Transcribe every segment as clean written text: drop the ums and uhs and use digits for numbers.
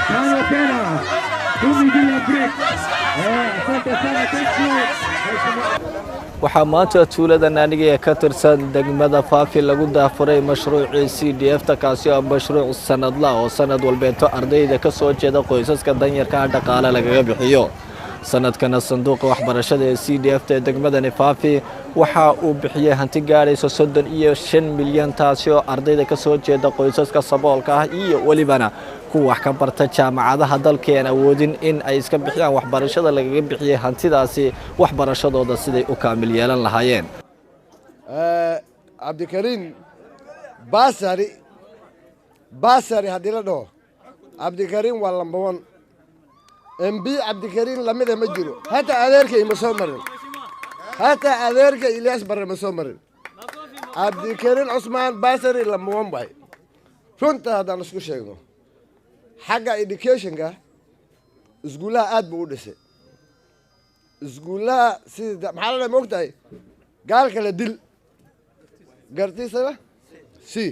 Tano tena. Kumi bila break. Asante sana kesho. waxaa maanta tuulada naaniga ee ka tirsan degmada Faafi lagu daafuray mashruucii CDF-ta kaasi oo mashruuc sanadla oo sanad walbeeto ardayda ka soo jeeda qoysaska danyarka ah dhaqaale lagaga bixiyo sanadkana sanduuqa waxbarashada ee CDF-ta ee degmadani Faafi waxa uu bixiyay hanti gaaraysa 35 milyan taasi oo ardayda ka soo jeeda qoysaska saboolka ah iyo walibana kuwa wax ka barta jaamacadaha dalkeena awoodin in ay iska bixiyaan waxbarashada lagaga bixiyay hantidaasi waxbarashadooda siday u kaamil yeelan lahaayeen Abdikarim basari hadii la dhaho Abdikarim waa number 1 MB Abdikarim lamida ma jiro hata adeerkay ma soo marin hata adeerkay Ilyas Barre ma soo marin Abdikarim Usman basari number 1 bay runta hadaan isku sheegno xagga education-ka iskuulaha aad buu u dhisay iskuulaha sida maxaa la moogtahay gaalka la dil gartiisana si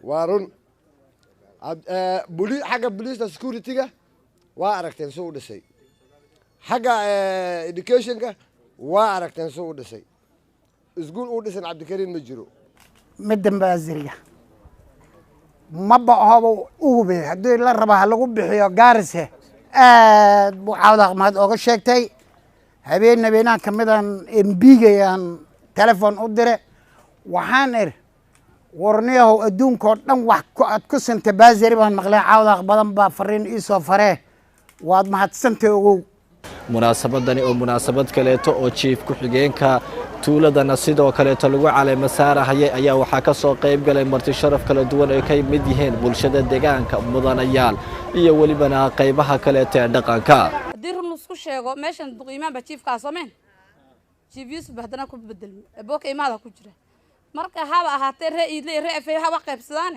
waarun xagga police security-ga waa aragteen soo u dhisay xagga education-ka waa aragteen soo u dhisay iskuul u dhisan Abdikarim ma jiro middan baasiriga ma baaho uube hadii la rabo lagu bixiyo gaarise aad buu caawda qamad oga sheegtay habeenadan kamidan MB-gayaan telefoon u dire waxaan warniyaha adduunka dhan wax ku santa baasiri baan maqlay caawda badan ba fariin ii soo faree waad mahadsantahay ugu munaasabadani oo munaasabad kaleeto oo chief ku xigeenka tuuladana sidoo kale lagu caleema saarahayay ayaa waxaa ka soo qayb galay marti sharaf kala duwan oo ka mid yihiin bulshada deegaanka mudanayaal iyo walibana qaybaha kale ee dhaqanka hadii run isku sheego meeshan duqiimaanba chiefka Soomaan chief Yusuf hadana ku bedelmo booka imaada ku jira marka haba ahaatee reeyidle reefay haba qaybsadaan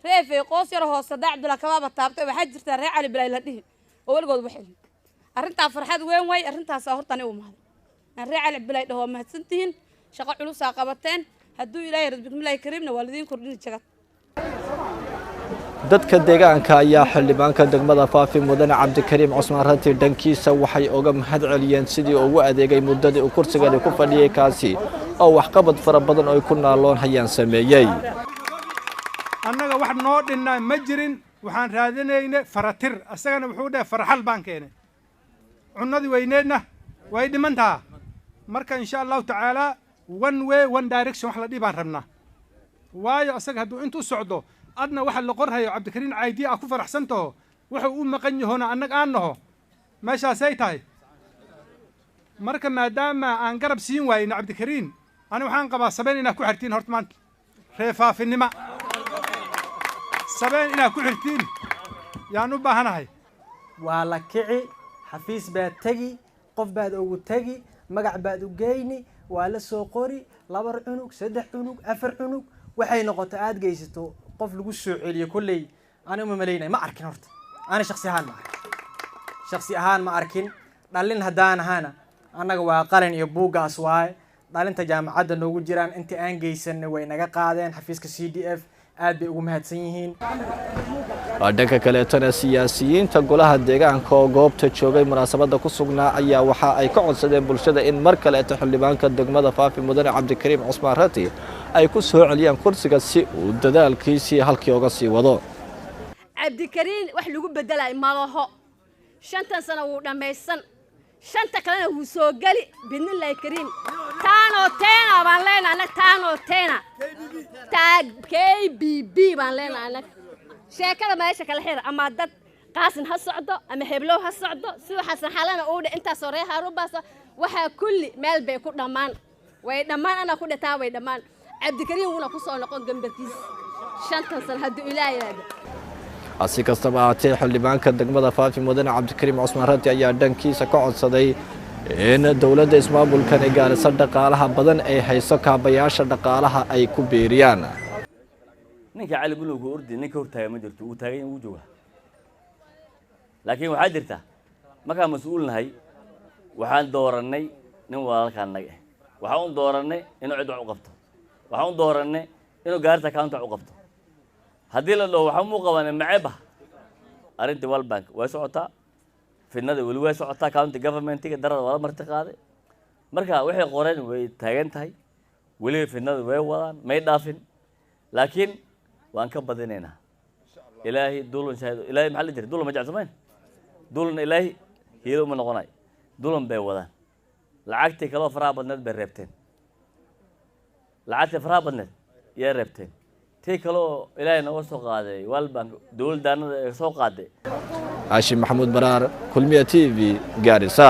reefay qoos yar hoos sada Cabdullah kabaaba taabtay waxa jirta ree cali bilay la dhihin oo waligood waxay arinta farxad weyn way arintaas hortani u mahad ree cali bilay dhaho mahadsantihiin shaqo culus qabateen haduu Ilaahay rabbikumilaahi kariimna waalidiin kordhin jagad dadka deegaanka ayaa xildhibaanka degmada Faafi mudane Cabdikarim Usman Ranti dhankiisa waxay uga mahad celiyeen sidii uu adeegay muddadii uu kursiga ku fadhiyay kaasi oo wax qabad fara badan oo ku naaloon hayaan sameeyay annaga wax noo dhinaa ma jirin waxaan raadinaynay faratir asagana wuxuu dhahay farxal baan keenay cunadii weyneedna way dhimantaa marka insha Allah taala one way one direction wax la dhibaan rabnaa waayo asaga haduu intuu socdo adna waxa la qorhayo Cabdikarim Caaydi ah ku faraxsanto wuxuu u maqan yahoona annaga aan naho meeshaas ay tahay marka maadaama aan garab siin waayna Cabdikarim ana waxaan qabaa sabeen inaa ku xirtiin horta maanta reefaafinima sabeen inaa ku xirtiin yaan u baahanahay waa la kici xafiis baad tagi qof baad ugu tagi magac baad u geeyni waa la soo qori 2 cunug 3 cunug 4 cunug waxay noqotay aad geysato qof lagu soo celiyo kulay ana ma maleynay ma arkin horta ana shakhsi ahaan ma arkin dhalin hadaan ahana annaga waa qalin iyo buugaas waay dhalinta jaamacadda noogu jiraan inta aan geysanay way naga qaadeen xafiiska CDF aad bay ugu mahadsan yihiin dhanka kale tan siyaasiyiinta golaha deegaanka oo goobta joogay munaasabada ku sugnaa ayaa waxa ay ka codsadeen bulshada in mar kale xildhibaanka degmada Faafi mudane Cabdikarim Usman Ranti ay ku soo celiyaan kursiga si uu dadaalkiisii halkii uga sii wado Cabdikarim wax lagu bedelay malaho 5 sano uu dhameysan 5 kalena uu soo gali bidnillaahi kariim taano teena baan leenahay taano teena tag KBB baan leenahay sheekada meesha kala xir ama dad qaasin ha socdo ama heblow ha socdo sida xasan xalana uu inta soo reeha rubaasa waxa kulli meel bay ku dhamaan way dhamaan ana ku dhataa way dhamaan Cabdikarim wuna ku soo noqon gambarkiis 5 sano haduu Ilaahay yiraahdo asi kastaba aatee xildhibaanka degmada Faafi mudane Cabdikarim Usman Ranti ayaa dhankiisa ka codsaday in dawladda ismaamulkan ay gaarisa dhaqaalaha badan ay hayso kaabayaasha dhaqaalaha ay ku beeriyaan ninka cali bulowga ordi ninka hortaaga ma jirto uu taagay uu jooga laakiin waxa jirta marka mas'uulnahay waxaan dooranay nin walaalkaan naga waxaan dooranay inuu cid wax u qabto waxaan dooranay inuu gaarta account u qabto haddii la dhaho waxa muu qabanay maceeba arrintii World Bank way socotaa fidnada weli way socotaa county government-iga darada wala marti qaaday marka waxay qoreen way taagan tahay weli fidnada way wadaan may dhaafin laakiin waan ka badinaynaa ilaahi duulan shahid ilaahi maxaa la jira duulan ma jecelsamayn duulan ilaahi hiyada uma noqonay duulan bay wadaan lacagtii kaloo faraha badneed bay reebteen lacagtii faraha badneed yaa reebteen tii kaloo ilaahay nooga soo qaaday World Bank dowladdaanada soo qaaday Hashim Maxamuud Baraar Kulmiye TV Garissa